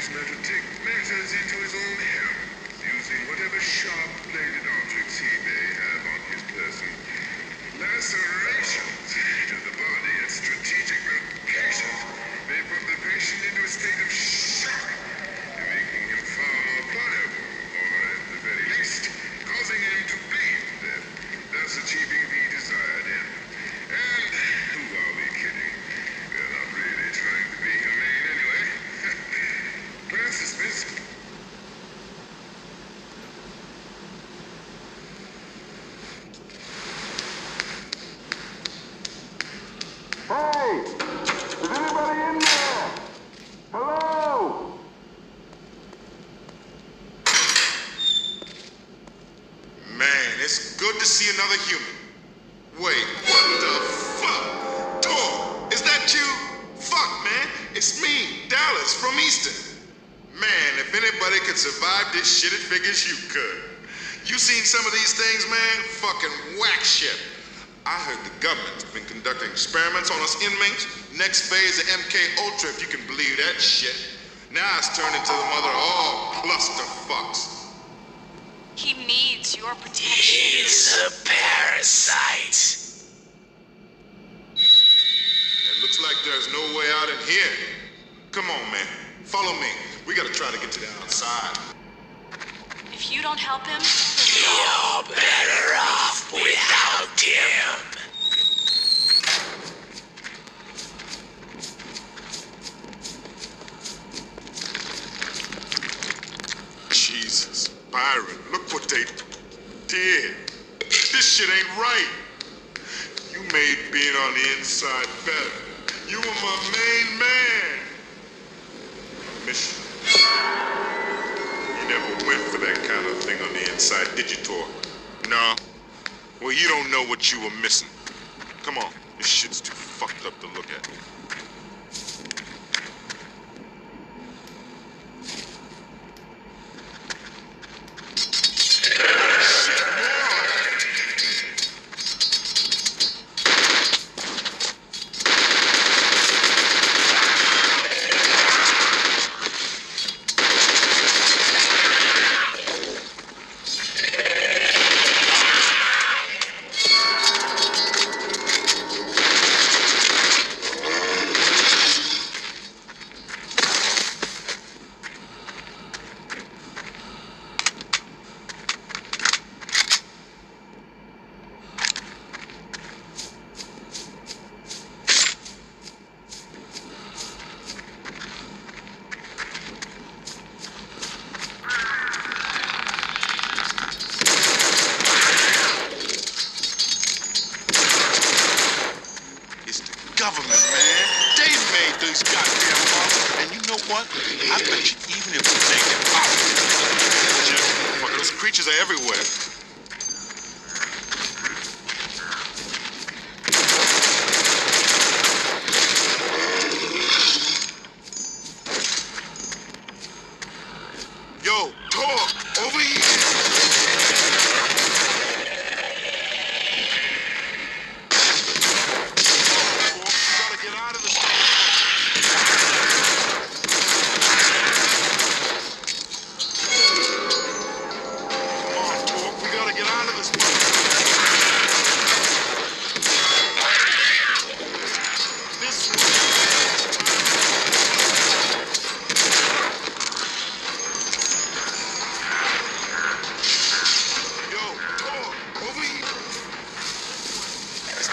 man to take matters into his own hands, using whatever sharp-bladed objects he may have on his person. Lacerations to the body at strategic locations may put the patient into a state of shock, making him far more vulnerable, or at the very least, causing him to bleed to death, thus achieving the desired end. And who are we kidding? We're not really trying to be humane anyway. Class dismissed. Hey! Is anybody in there? Hello? Man, it's good to see another human. Wait, what the fuck? Tor, is that you? Fuck, man. It's me, Dallas, from Easton. Man, if anybody could survive this shit, it figures you could. You seen some of these things, man? Fucking whack shit. I heard the government's been conducting experiments on us inmates. Next phase of MK Ultra, if you can believe that shit. Now it's turned into the mother of all clusterfucks. He needs your protection. He's a parasite. It looks like there's no way out in here. Come on, man. Follow me. We gotta try to get to the outside. If you don't help him, You're better off without him. Jesus, Byron, look what they did. This shit ain't right. You made being on the inside better. You were my main man. Mission. You never went for that kind of thing on the inside, did you, Tor? No? Well, you don't know what you were missing. Come on, this shit's too fucked up to look at. Government, man. They made these goddamn monsters. And you know what? I bet you even if we make it possible, those creatures are everywhere. Yo, Tor, over here.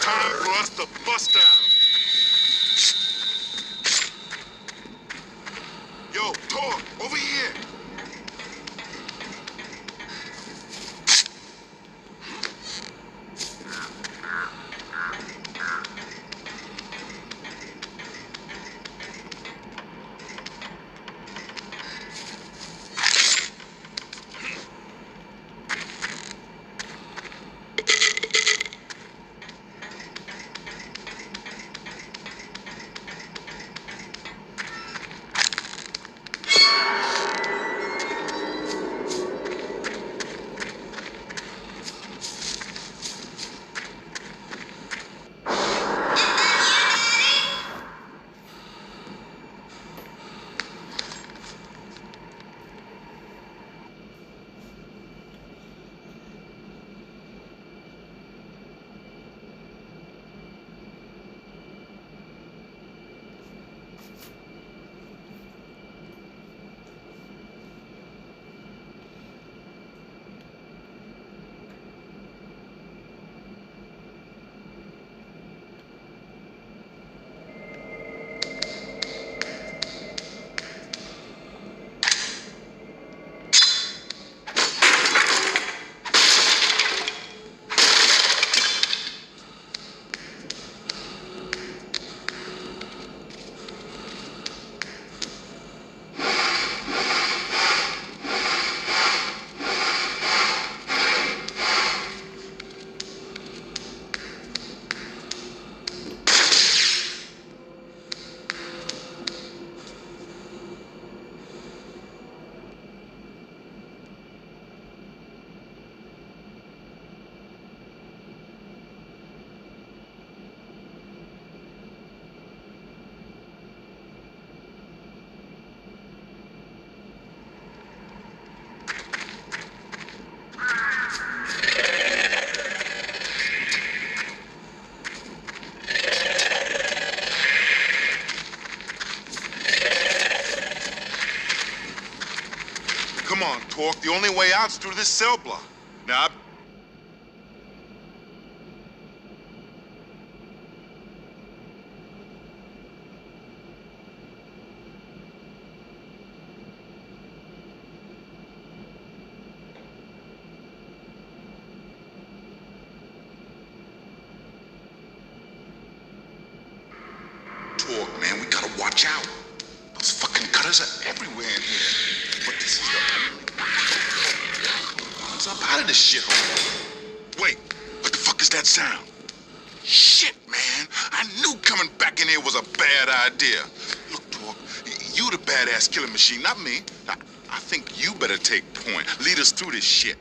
Time for us to bust down. Yo, Tor, over here. Come on, Tork. The only way out's through this cell block. Now, Tork, man, we gotta watch out. Those fucking cutters are everywhere in here. But this is the only one's up out of this shithole. Wait, what the fuck is that sound? Shit, man. I knew coming back in here was a bad idea. Look, Tork, you the badass killing machine, not me. I think you better take point. Lead us through this shit.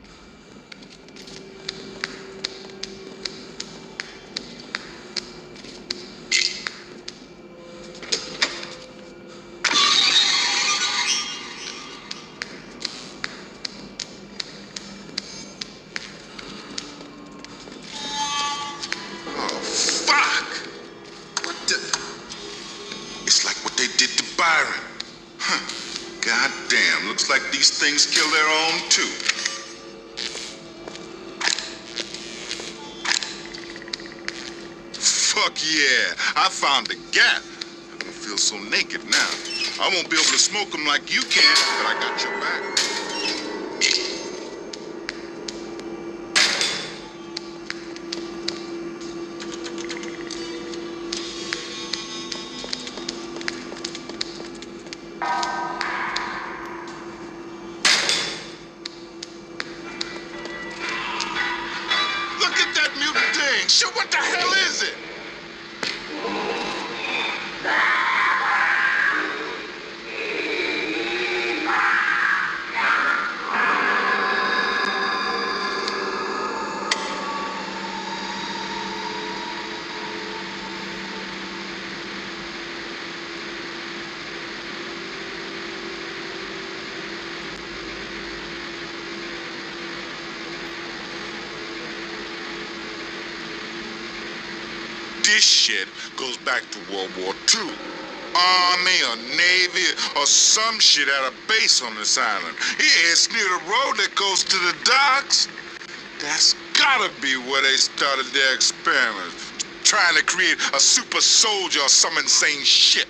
Looks like these things kill their own, too. Fuck yeah, I found the gap. I don't feel so naked now. I won't be able to smoke them like you can, but I got your back. Shit, what the hell is it? This shit goes back to World War II. Army or Navy or some shit at a base on this island. It's near the road that goes to the docks. That's gotta be where they started their experiments. Trying to create a super soldier or some insane shit.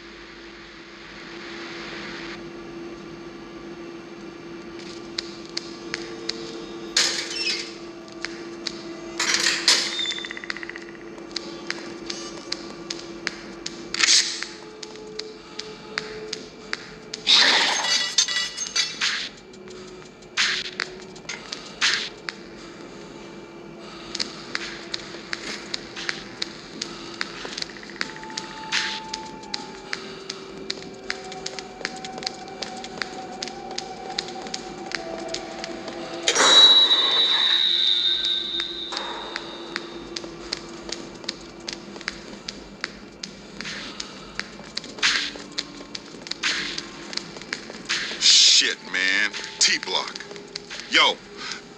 Shit, man. T-block. Yo,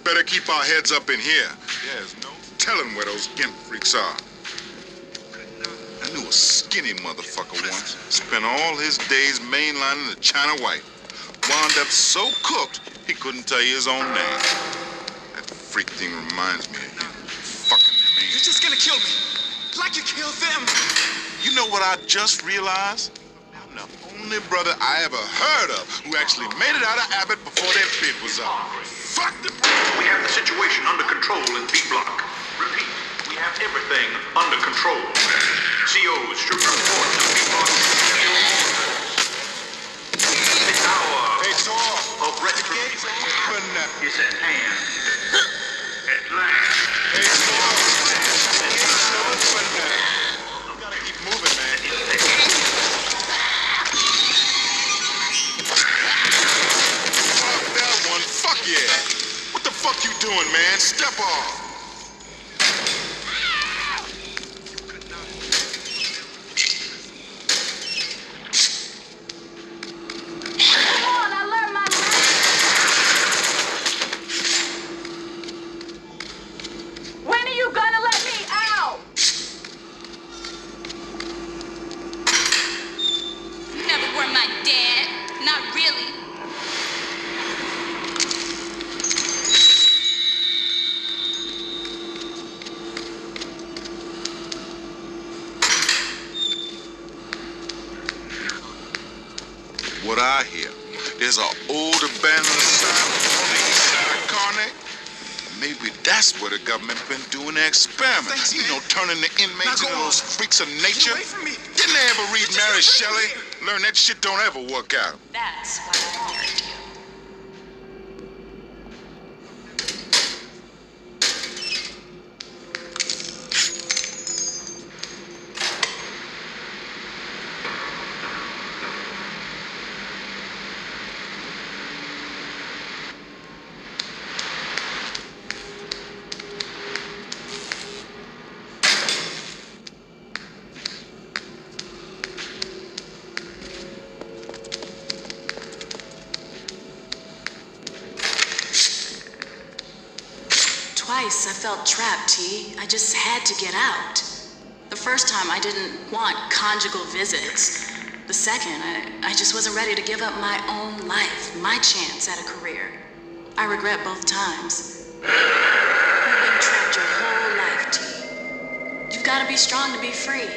better keep our heads up in here. There's no telling where those gimp freaks are. I knew a skinny motherfucker once. Spent all his days mainlining the China White. Wound up so cooked, he couldn't tell you his own name. That freak thing reminds me of you. Fucking mean. You're just gonna kill me. Like you killed them. You know what I just realized? I'm the only brother I ever heard of who actually made it out of Abbott before their bid was up. Fuck them. We have the situation under control in B block. Repeat, we have everything under control. COs should report to B block. The hour of retribution is at hand. At last. Hey, you gotta keep moving, man. Fuck that one. Fuck yeah. What the fuck you doing, man? Step off. what I hear. There's an old abandoned asylum on the east side of Carne. Maybe that's where the government been doing their experiments. Thanks, You man. know, turning the inmates Now into go those on. freaks of nature. Get away from me. Didn't they ever read Just Mary get away Shelley? from me. Learn that shit don't ever work out. That's why I married you. Twice I felt trapped, T. I just had to get out. The first time I didn't want conjugal visits. The second, I just wasn't ready to give up my own life, my chance at a career. I regret both times. You've been trapped your whole life, T. You've got to be strong to be free.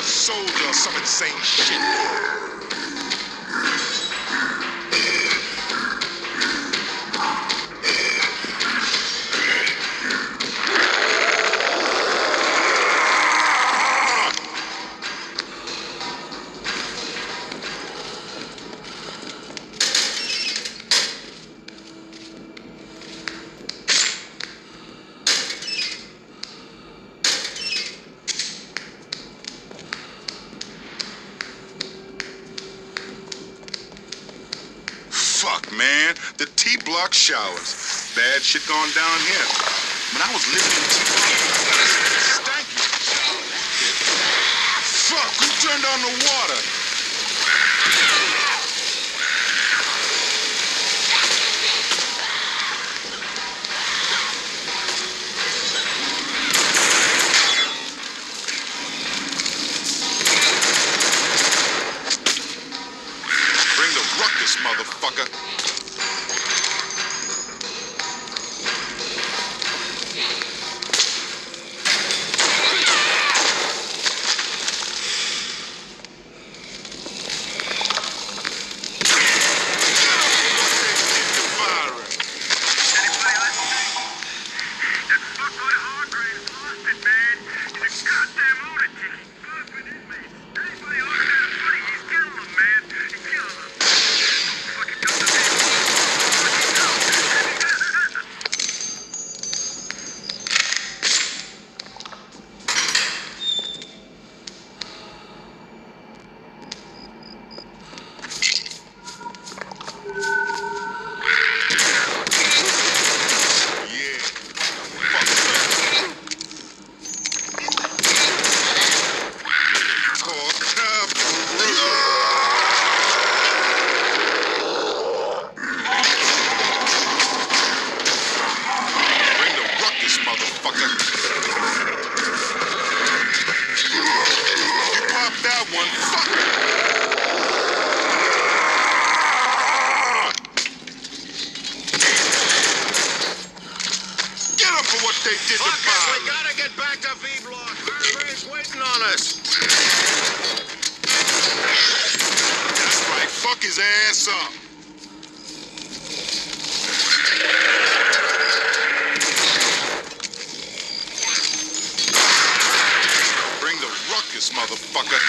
Soldier or some insane shit. Fuck, man. The T-block showers. Bad shit going down here. When I was living in T-block, stanky. Fuck, who turned on the water? Bring the ruckus, motherfucker. They did the Fuckers, we gotta get back to V-Block. Harvey's waiting on us. That's right, fuck his ass up. Bring the ruckus, motherfucker.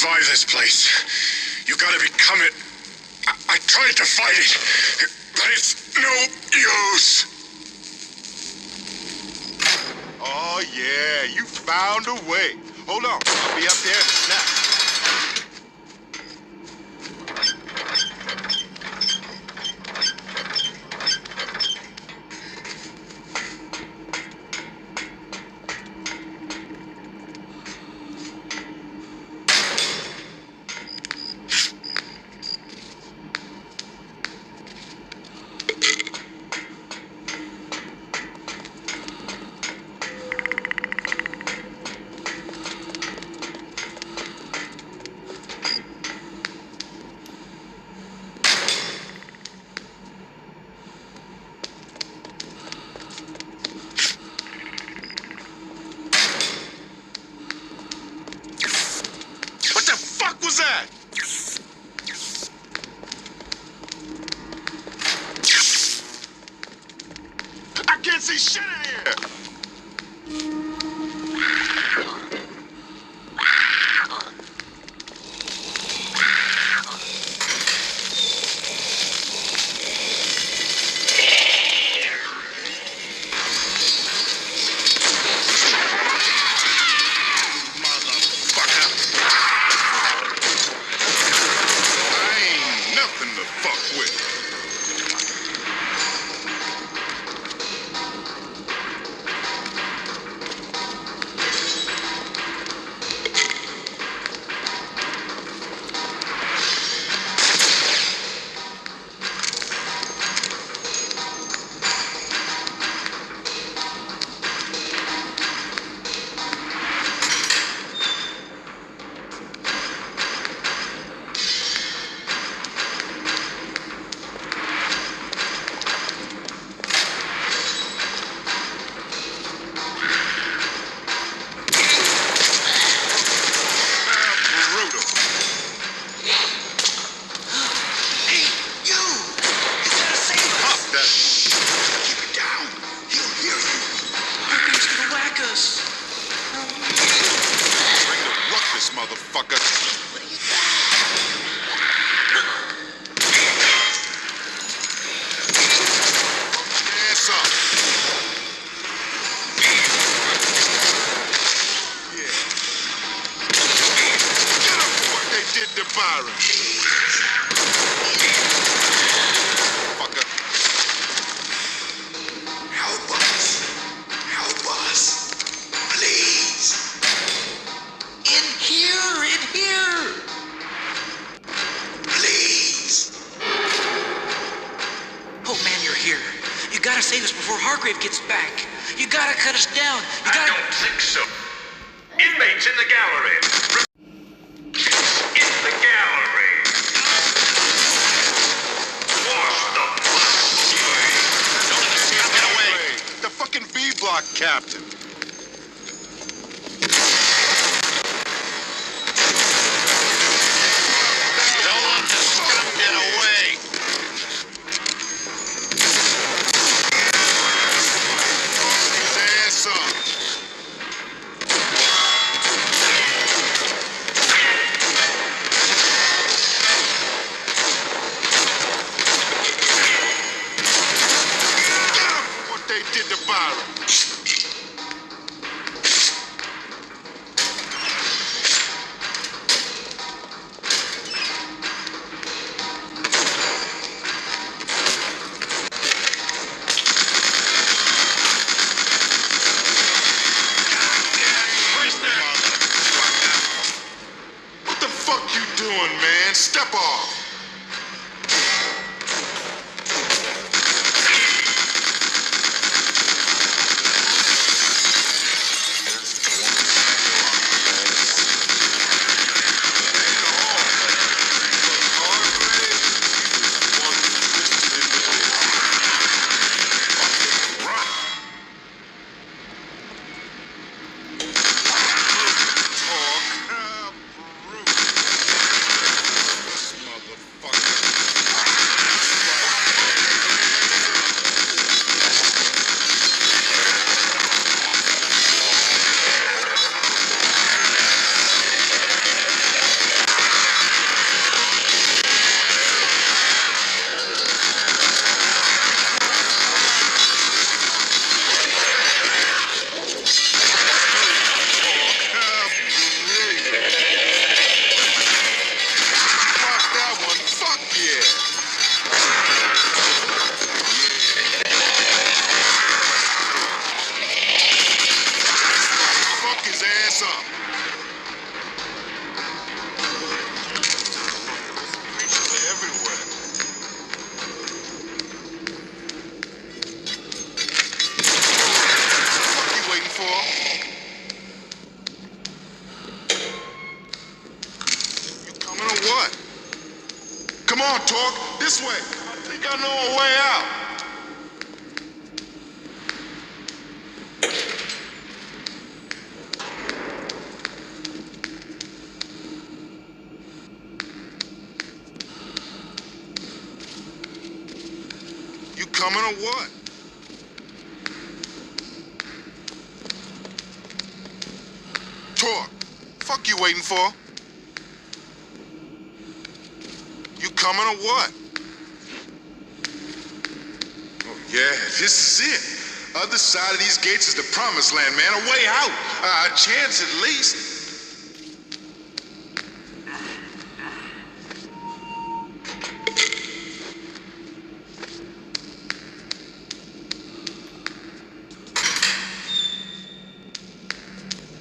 survive this place. You gotta become it. I tried to fight it, but it's no use. Oh yeah, you found a way. Hold on, I'll be up there in a snap. Was that? I can't see shit in here. Save us before Hargrave gets back. You gotta cut us down. You gotta... I don't think so. Inmates in the gallery. In the gallery. Wash the fuck. Get away. The fucking B block captain. Don't let the scum get away. some. They're everywhere. What are you waiting for? You coming or what? Come on, Tork. This way. I think I know a way out. You coming or what? Tork, fuck you waiting for? You coming or what? Oh yeah, this is it. Other side of these gates is the promised land, man. A way out. A chance at least.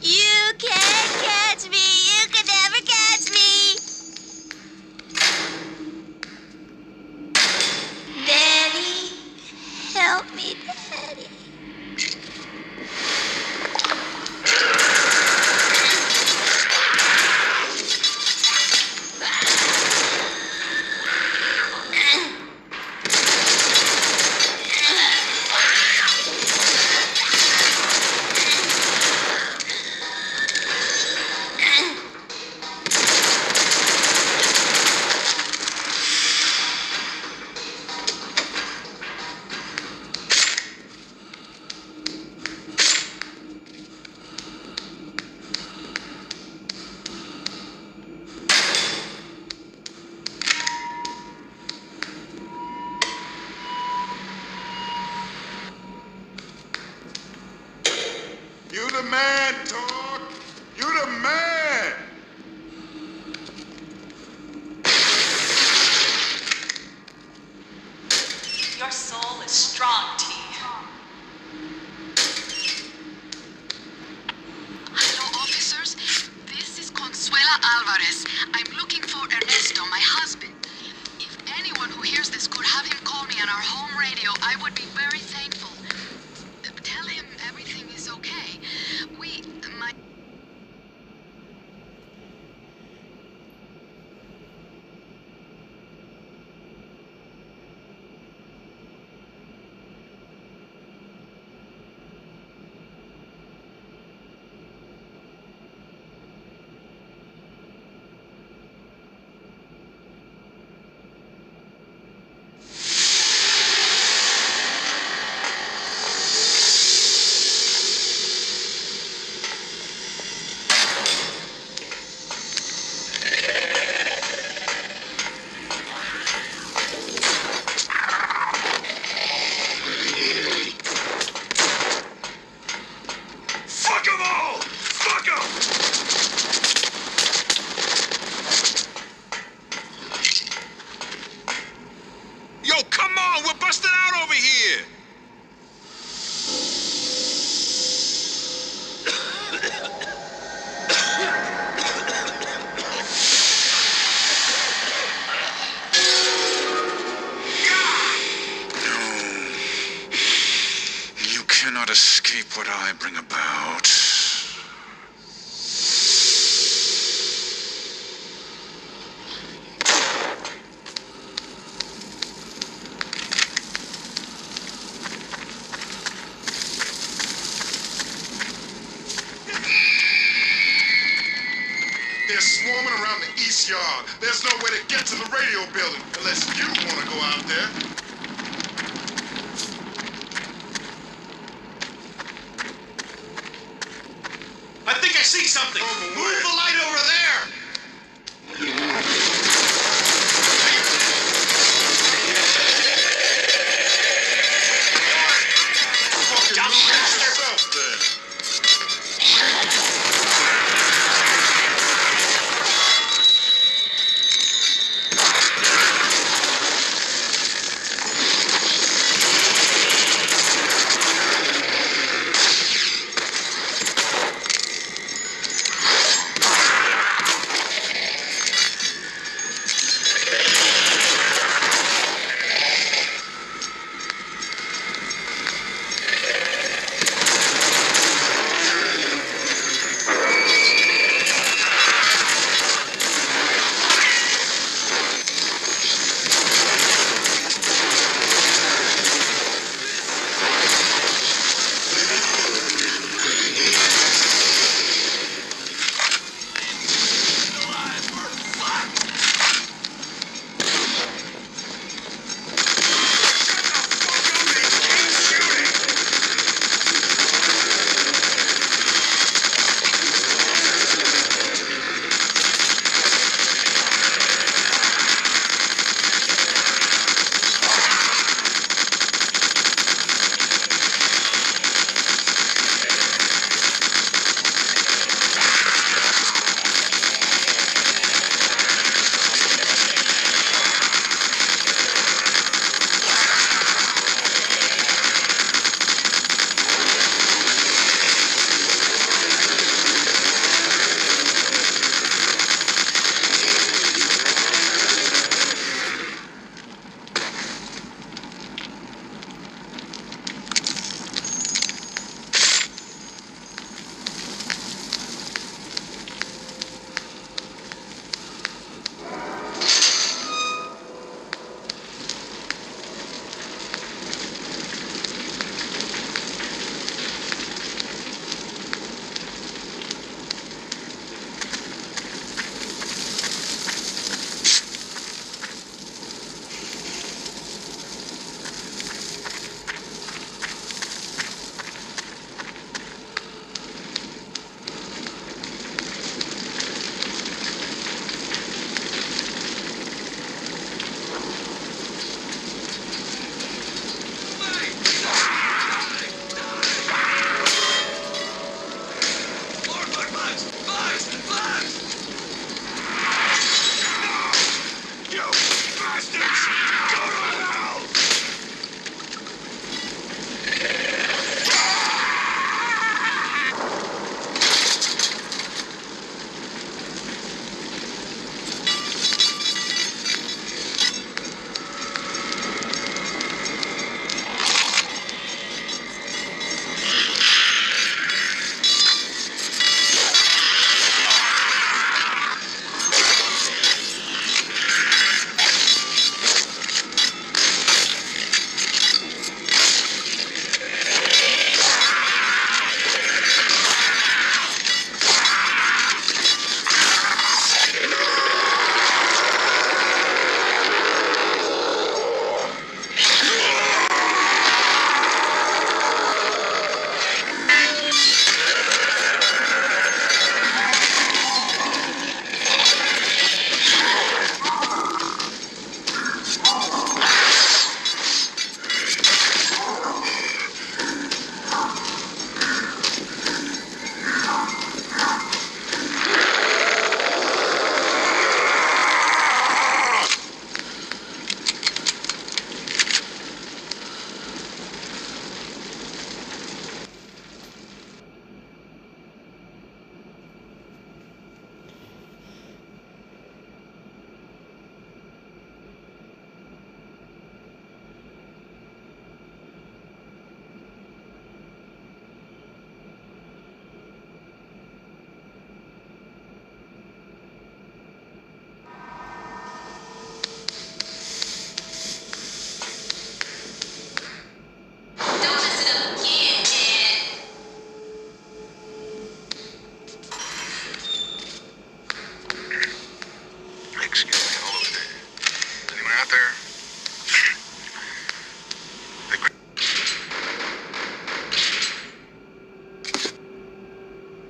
You can't catch me. You can never catch me. Daddy, help me, Daddy. You the man, Tork. You the man. Your soul is strong, T. Hello, officers. This is Consuela Alvarez. I'm looking for Ernesto, my husband. If anyone who hears this could have him call me on our home radio, I would be very thankful. Tell him everything is okay. My... Fuck 'em all! Fuck 'em! Yo, come on, we're busting out over here. You cannot escape what I bring about. They're swarming around the east yard. There's no way to get to the radio building unless you want to go out there. I think I see something. Over Move where? the light over there. Fucking Jump move faster. yourself then.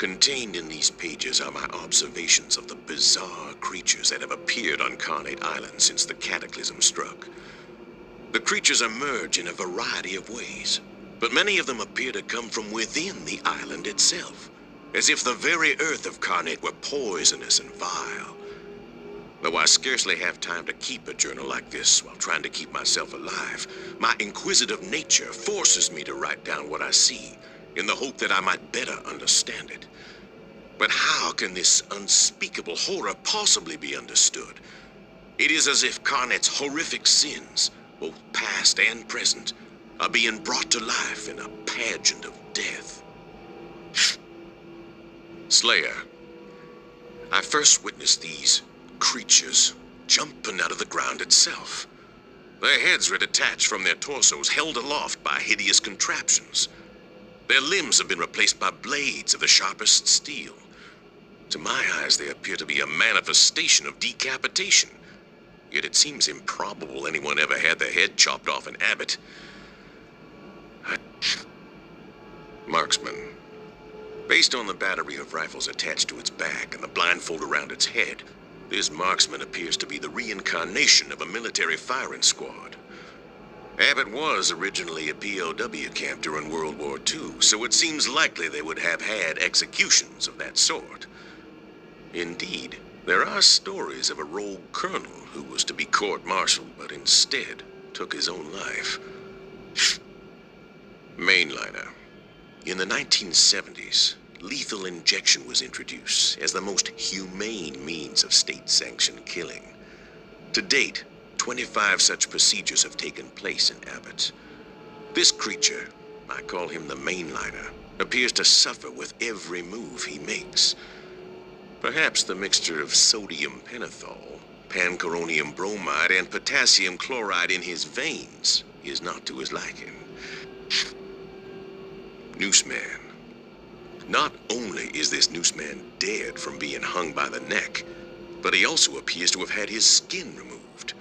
Contained in these pages are my observations of the bizarre creatures that have appeared on Carnate Island since the cataclysm struck. The creatures emerge in a variety of ways, but many of them appear to come from within the island itself, as if the very earth of Carnate were poisonous and vile. Though I scarcely have time to keep a journal like this while trying to keep myself alive, my inquisitive nature forces me to write down what I see, in the hope that I might better understand it. But how can this unspeakable horror possibly be understood? It is as if Carnate's horrific sins, both past and present, are being brought to life in a pageant of death. Slayer, I first witnessed these creatures jumping out of the ground itself. Their heads were detached from their torsos, held aloft by hideous contraptions. Their limbs have been replaced by blades of the sharpest steel. To my eyes, they appear to be a manifestation of decapitation. Yet it seems improbable anyone ever had their head chopped off in Abbott. Marksman. Based on the battery of rifles attached to its back and the blindfold around its head, this marksman appears to be the reincarnation of a military firing squad. Abbott was originally a POW camp during World War II, so it seems likely they would have had executions of that sort. Indeed, there are stories of a rogue colonel who was to be court-martialed, but instead took his own life. Mainliner. In the 1970s, lethal injection was introduced as the most humane means of state-sanctioned killing. To date, 25 such procedures have taken place in Abbott. This creature, I call him the Mainliner, appears to suffer with every move he makes. Perhaps the mixture of sodium pentothal, pancuronium bromide, and potassium chloride in his veins is not to his liking. Nooseman. Not only is this Nooseman dead from being hung by the neck, but he also appears to have had his skin removed.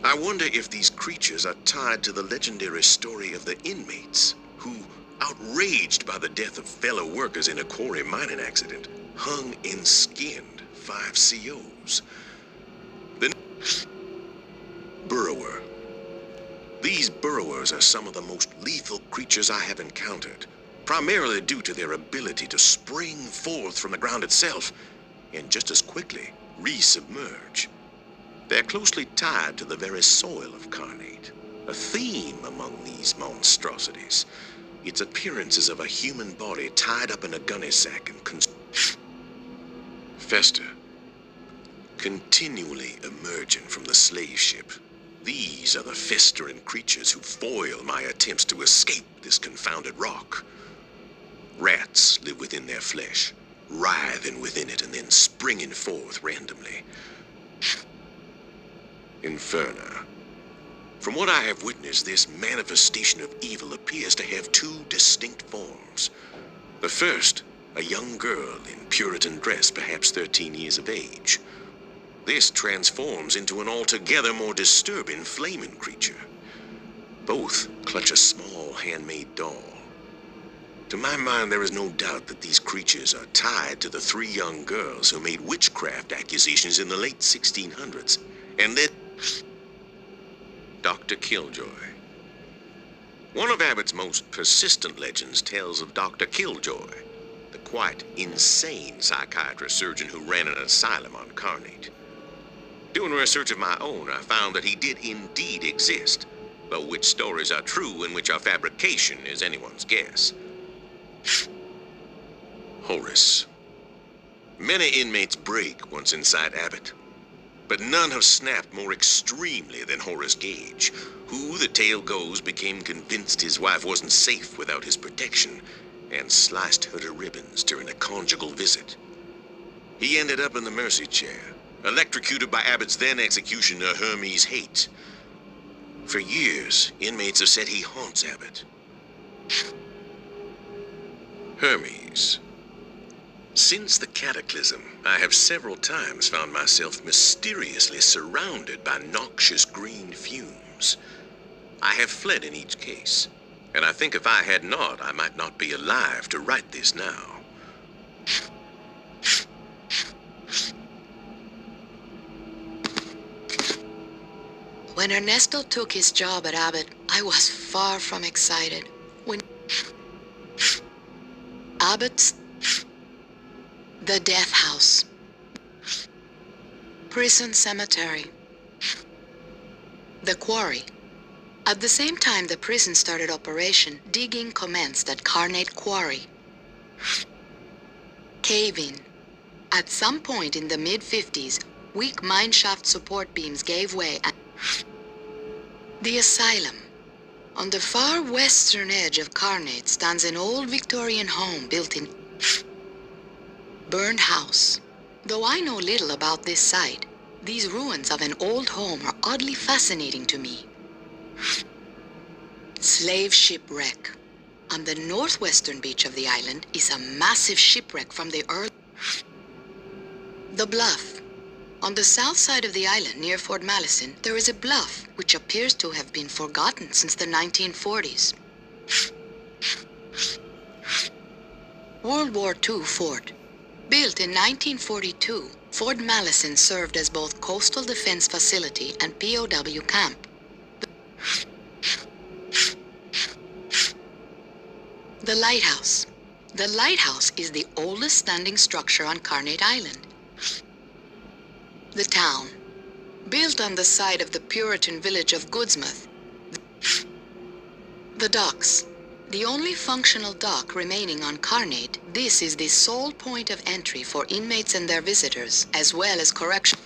I wonder if these creatures are tied to the legendary story of the inmates who, outraged by the death of fellow workers in a quarry mining accident, hung and skinned 5 COs. The Burrower. These burrowers are some of the most lethal creatures I have encountered, primarily due to their ability to spring forth from the ground itself and just as quickly resubmerge. They're closely tied to the very soil of Carnate, a theme among these monstrosities. Its appearance is of a human body tied up in a gunny sack and Fester. Continually emerging from the slave ship, these are the festering creatures who foil my attempts to escape this confounded rock. Rats live within their flesh, writhing within it and then springing forth randomly. Inferna. From what I have witnessed, this manifestation of evil appears to have 2 distinct forms. The first, a young girl in Puritan dress, perhaps 13 years of age. This transforms into an altogether more disturbing flaming creature. Both clutch a small handmade doll. To my mind, there is no doubt that these creatures are tied to the 3 young girls who made witchcraft accusations in the late 1600s, and that Dr. Killjoy. One of Abbott's most persistent legends tells of Dr. Killjoy, the quite insane psychiatrist surgeon who ran an asylum on Carnate. Doing research of my own, I found that he did indeed exist, though which stories are true and which are fabrication is anyone's guess. Horace. Many inmates break once inside Abbott, but none have snapped more extremely than Horace Gage, who, the tale goes, became convinced his wife wasn't safe without his protection and sliced her to ribbons during a conjugal visit. He ended up in the mercy chair, electrocuted by Abbott's then executioner Hermes Haight. For years, inmates have said he haunts Abbott. Hermes. Since the cataclysm, I have several times found myself mysteriously surrounded by noxious green fumes. I have fled in each case, and I think if I had not, I might not be alive to write this now. When Ernesto took his job at Abbott, I was far from excited. When Abbott's the death house, prison cemetery, the quarry. At the same time the prison started operation, digging commenced at Carnate Quarry. Cave-in. At some point in the mid-50s, weak mineshaft support beams gave way and the asylum. On the far western edge of Carnate stands an old Victorian home built in burned house. Though I know little about this site, these ruins of an old home are oddly fascinating to me. Slave shipwreck. On the northwestern beach of the island is a massive shipwreck from the early The Bluff. On the south side of the island, near Fort Malison, there is a bluff which appears to have been forgotten since the 1940s. World War II fort. Built in 1942, Fort Malison served as both coastal defense facility and POW camp. The lighthouse. The lighthouse is the oldest standing structure on Carnate Island. The town. Built on the site of the Puritan village of Goodsmouth. The docks. The only functional dock remaining on Carnate, this is the sole point of entry for inmates and their visitors, as well as correction.